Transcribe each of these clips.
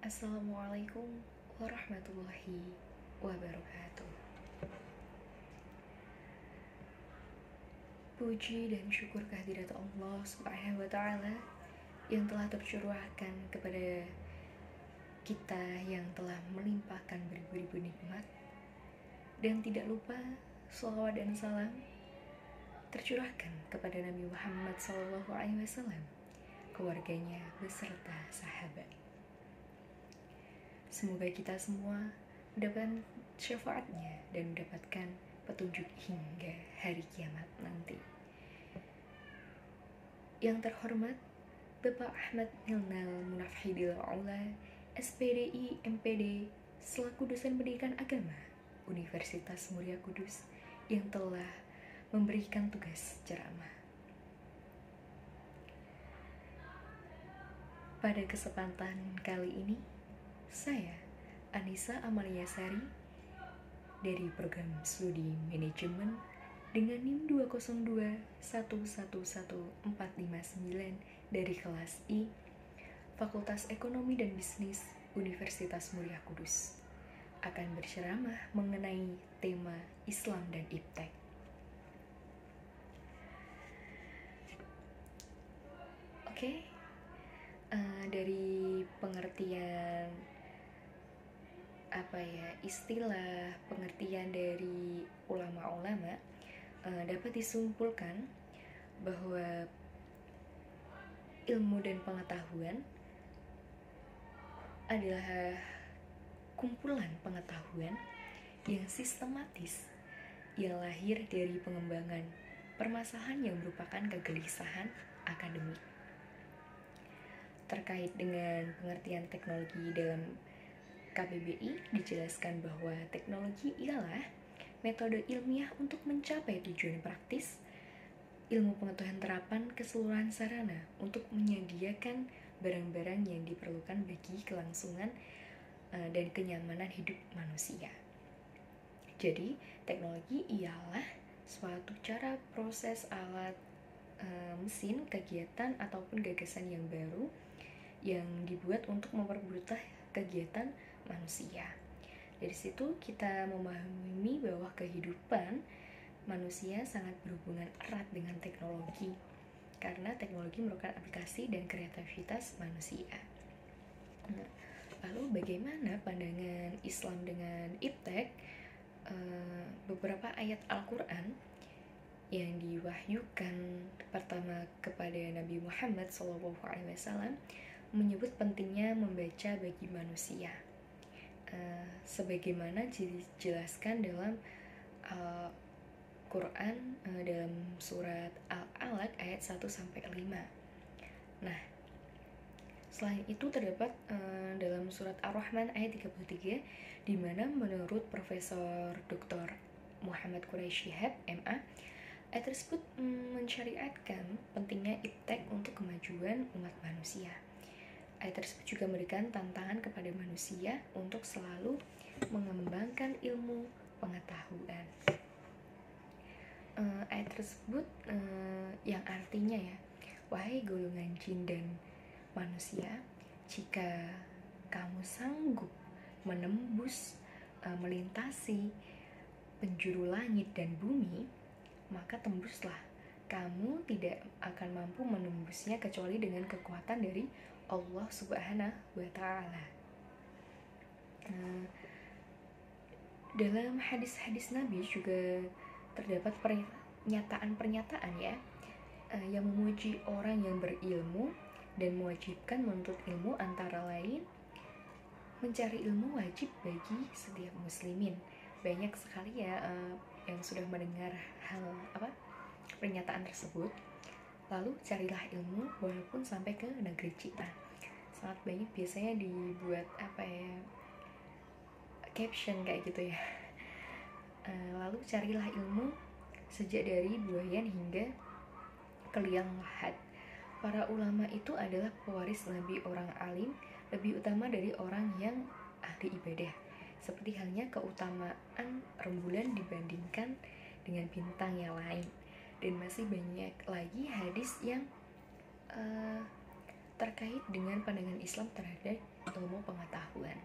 Assalamualaikum warahmatullahi wabarakatuh. Puji dan syukur kehadirat Allah Subhanahu wa Ta'ala yang telah tercurahkan kepada kita, yang telah melimpahkan beribu-ribu nikmat, dan tidak lupa sholawat dan salam tercurahkan kepada Nabi Muhammad SAW, keluarganya beserta sahabat. Semoga kita semua mendapat syafaatnya dan mendapatkan petunjuk hingga hari kiamat nanti. Yang terhormat Bapak Ahmad Hilnal Munafhidil Ula, SPDI MPD, selaku dosen pendidikan agama Universitas Muria Kudus, yang telah memberikan tugas ceramah. Pada kesempatan kali ini, saya, Anissa Amalia Sari, dari program studi manajemen dengan NIM 202111459 dari kelas I, Fakultas Ekonomi dan Bisnis Universitas Muria Kudus, akan berceramah mengenai tema Islam dan Iptek. Oke, dari pengertian istilah pengertian dari ulama-ulama, dapat disimpulkan bahwa ilmu dan pengetahuan adalah kumpulan pengetahuan yang sistematis, yang lahir dari pengembangan permasalahan yang merupakan kegelisahan akademik. Terkait dengan pengertian teknologi dalam KBBI, dijelaskan bahwa teknologi ialah metode ilmiah untuk mencapai tujuan praktis, ilmu pengetahuan terapan keseluruhan sarana untuk menyediakan barang-barang yang diperlukan bagi kelangsungan dan kenyamanan hidup manusia. Jadi, teknologi ialah suatu cara, proses, alat, mesin, kegiatan, ataupun gagasan yang baru yang dibuat untuk mempermudah kegiatan manusia. Dari situ kita memahami bahwa kehidupan manusia sangat berhubungan erat dengan teknologi, karena teknologi merupakan aplikasi dan kreativitas manusia. Lalu bagaimana pandangan Islam dengan iptek? Beberapa ayat Al-Quran yang diwahyukan pertama kepada Nabi Muhammad SAW menyebut pentingnya membaca bagi manusia, sebagaimana dijelaskan dalam Quran dalam surat Al-Alaq ayat 1-5. Nah, selain itu terdapat dalam surat Ar-Rahman ayat 33, di mana menurut Profesor Dr. Muhammad Quraisy Shihab, MA, ayat tersebut mensyariatkan pentingnya iptek untuk kemajuan umat manusia. Ayat tersebut juga memberikan tantangan kepada manusia untuk selalu mengembangkan ilmu pengetahuan. Ayat tersebut yang artinya wahai golongan jin dan manusia, jika kamu sanggup menembus, melintasi penjuru langit dan bumi, maka tembuslah. Kamu tidak akan mampu menembusnya kecuali dengan kekuatan dari Allah Subhanahu wa Ta'ala. Dalam hadis-hadis Nabi juga terdapat pernyataan-pernyataan yang memuji orang yang berilmu dan mewajibkan menuntut ilmu, antara lain mencari ilmu wajib bagi setiap muslimin. Banyak sekali yang sudah mendengar pernyataan tersebut. Lalu carilah ilmu walaupun sampai ke negeri Cina. Sangat banyak biasanya dibuat caption kayak gitu ya. Lalu carilah ilmu sejak dari buayan hingga ke liang lahat. Para ulama itu adalah pewaris Nabi, orang alim, lebih utama dari orang yang ahli ibadah. Seperti halnya keutamaan rembulan dibandingkan dengan bintang yang lain. Dan masih banyak lagi hadis yang terkait dengan pandangan Islam terhadap ilmu pengetahuan.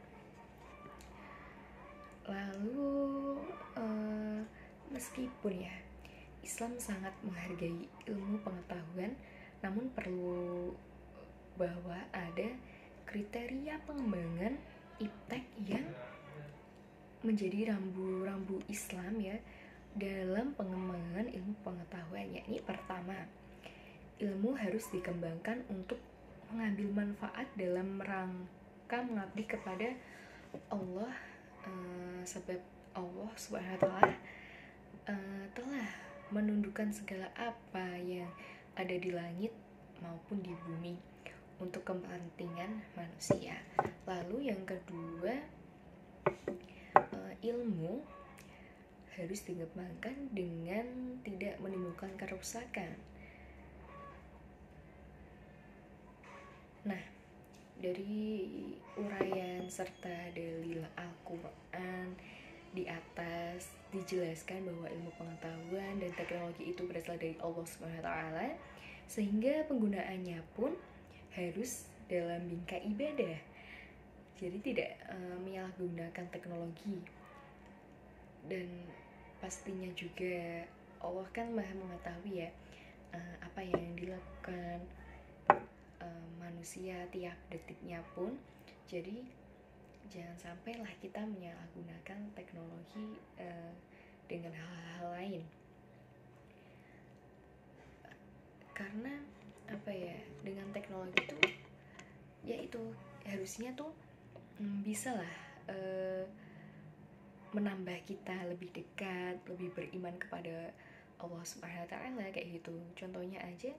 Lalu meskipun ya Islam sangat menghargai ilmu pengetahuan, namun perlu bahwa ada kriteria pengembangan iptek yang menjadi rambu-rambu Islam ya dalam pengembangan ilmu pengetahuan. Yakni pertama, ilmu harus dikembangkan untuk mengambil manfaat dalam rangka mengabdi kepada Allah, sebab Allah Subhanahu wa taala telah menundukkan segala apa yang ada di langit maupun di bumi untuk kepentingan manusia. Lalu yang kedua, ilmu harus dikembangkan dengan tidak menimbulkan kerusakan. Nah, dari uraian serta dalil Al-Quran di atas dijelaskan bahwa ilmu pengetahuan dan teknologi itu berasal dari Allah Subhanahu wa taala, sehingga penggunaannya pun harus dalam bingkai ibadah. Jadi tidak menyalahgunakan teknologi. Dan pastinya juga Allah kan Maha mengetahui ya apa yang dilakukan manusia tiap detiknya pun. Jadi jangan sampailah kita menyalahgunakan teknologi dengan hal-hal lain. Karena apa ya, dengan teknologi itu ya itu harusnya tuh bisa lah menambah kita lebih dekat, lebih beriman kepada Allah Subhanahu wa taala kayak gitu. Contohnya aja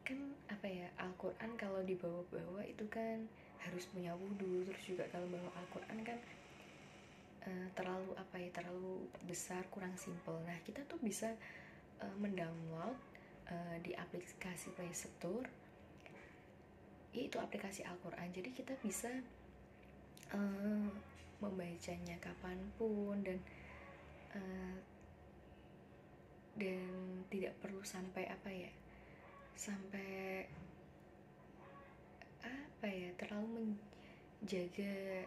kan apa ya, Al-Quran kalau dibawa-bawa itu kan harus punya wudhu. Terus juga kalau bawa Al-Quran kan terlalu apa ya, terlalu besar, kurang simple. Nah kita tuh bisa mendownload di aplikasi Play Store, yaitu aplikasi Al-Quran. Jadi kita bisa membacanya kapanpun dan tidak perlu sampai apa ya, sampai apa ya, terlalu menjaga.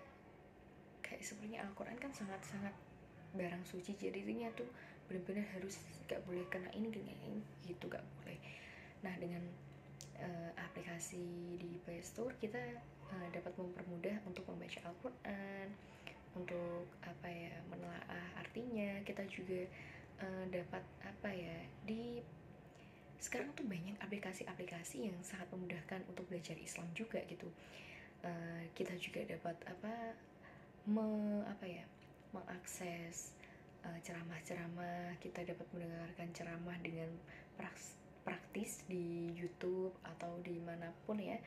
Kayak sepertinya Al-Quran kan sangat-sangat barang suci, jadi dirinya tuh benar-benar harus gak boleh kena ini gitu, gak boleh. Nah dengan aplikasi di Play Store kita dapat mempermudah untuk membaca Al-Quran, untuk apa ya, menelaah artinya. Kita juga dapat apa ya, di sekarang tuh banyak aplikasi-aplikasi yang sangat memudahkan untuk belajar Islam juga gitu. Kita juga dapat mengakses ceramah-ceramah. Kita dapat mendengarkan ceramah dengan praktis di YouTube atau dimanapun ya.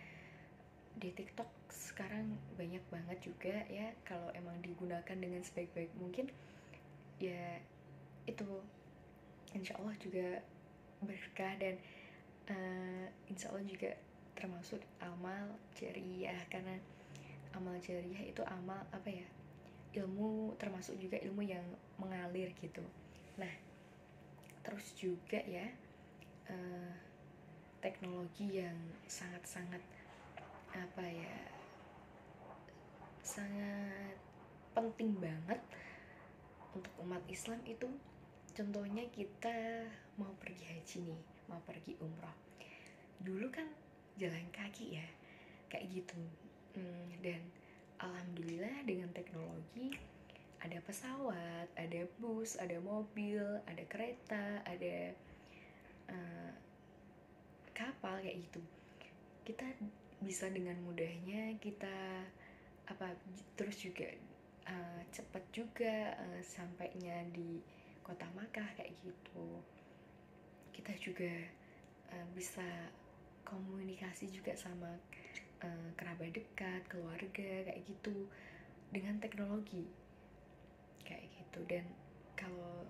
Di TikTok sekarang banyak banget juga ya, kalau emang digunakan dengan sebaik-baik mungkin ya itu insya Allah juga berkah, dan insya Allah juga termasuk amal jariyah. Karena amal jariyah itu amal apa ya, ilmu, termasuk juga ilmu yang mengalir gitu. Nah terus juga ya teknologi yang sangat-sangat apa ya, sangat penting banget untuk umat Islam itu. Contohnya kita mau pergi haji nih, mau pergi umroh. Dulu kan jalan kaki ya, kayak gitu. Dan alhamdulillah dengan teknologi ada pesawat, ada bus, ada mobil, ada kereta, ada kapal kayak gitu. Kita bisa dengan mudahnya kita terus juga cepat juga sampainya di kota Makkah kayak gitu. Kita juga bisa komunikasi juga sama kerabat dekat, keluarga kayak gitu dengan teknologi kayak gitu. Dan kalau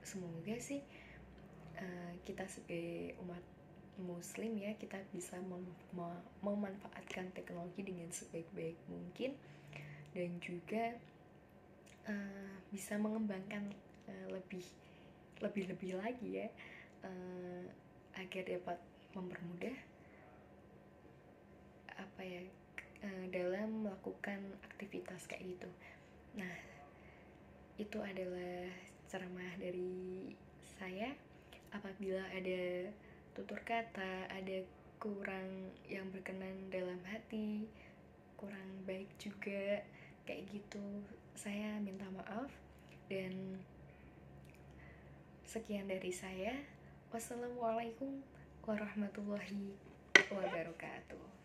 semoga sih kita sebagai umat muslim ya, kita bisa memanfaatkan teknologi dengan sebaik-baik mungkin, dan juga bisa mengembangkan lebih lagi ya, agar dapat mempermudah apa ya, dalam melakukan aktivitas kayak gitu. Nah, itu adalah ceramah dari saya. Apabila ada tutur kata, ada kurang yang berkenan dalam hati, kurang baik juga kayak gitu, saya minta maaf. Dan sekian dari saya. Wassalamualaikum warahmatullahi wabarakatuh.